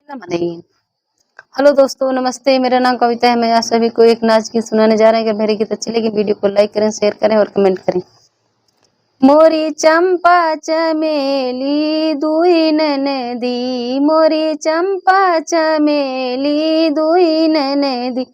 नमस्ते। हेलो दोस्तों, नमस्ते। मेरा नाम कविता है। मैं आज सभी को एक नाच गीत सुनाने जा रहे हैं। अगर मेरी गीत अच्छी लगी वीडियो को लाइक करें, शेयर करें और कमेंट करें। मोरी चंपा चमेली दुई ननदी, मोरी चंपा चमेली दुई ननदी,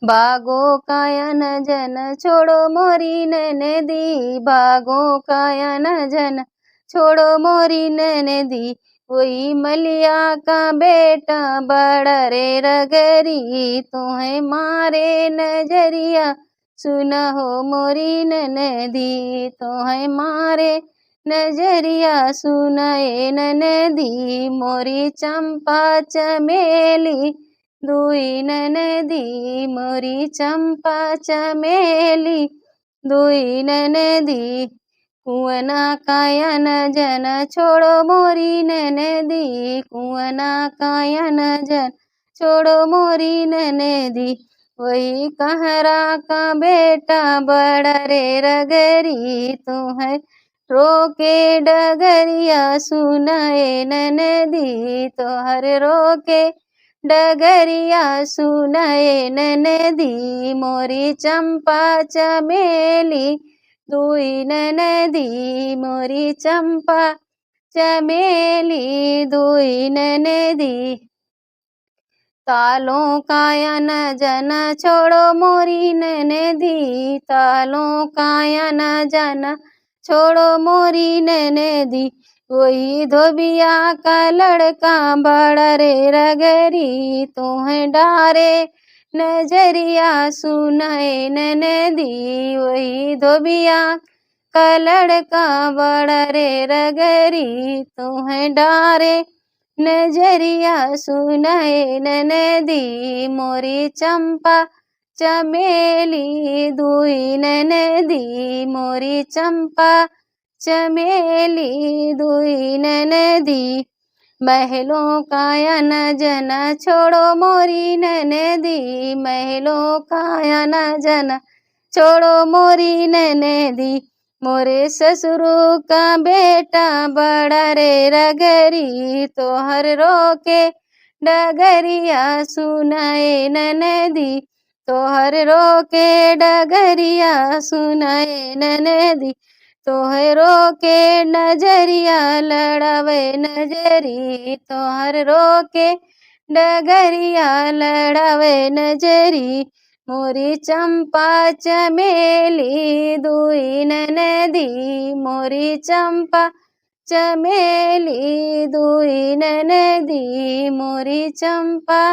बागो कायन जन छोड़ो मोरी ननदी, बागो कायन जन छोड़ो मोरी ननदी। वही मलिया का बेटा बड़ा रे रगरी, तुम्हें मारे नजरिया सुना हो मोरी ननदी, तुम्हें मारे नजरिया सुनाए ननदी। मोरी चंपा चमेली दुई ननदी, मोरी चंपा चमेली दुई ननदी, कुआना कायन जन छोड़ो मोरी ननदी, कुआना कायन जन छोड़ो मोरी ननदी। वही कहरा का बेटा बड़ा रे रगरी, तुम्हें रोके डगरिया सुनाए ननदी, तोहर रोके डगरिया सुनाए ननदी। मोरी चंपा चमेली दुई ननदी, मोरी चंपा चमेली दुई ननदी, तालों कायन जन छोड़ो मोरी ननदी, तालों कायन जन छोड़ो मोरी ननदी। वही धोबिया का लड़का बड़ा रे रगरी, तुम्हें डारे नजरिया सुनाए ननदी। वही धोबिया का लड़का बड़ा रे रगरी, तुम्हें डारे नजरिया सुनाए ननदी। मोरी चंपा चमेली दुई ननदी, मोरी चंपा चमेली दुई ननदी, महलों कायन जन छोड़ो मोरी ननदी, महलों कायन जन छोड़ो मोरी ननदी। मोरे ससुरो का बेटा बड़ा रे रगरी, तोहर रोके डगरिया सुनाए ननदी, तोहर रोके डगरिया सुनाए ननदी। तोहरो के नजरिया लड़ावे नजरी, तोहर रोके डगरिया लड़ावे नजरी। मोरी चंपा चमेली दुई ननदी, मोरी चंपा चमेली दुई ननदी, मोरी चंपा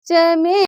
चमेली।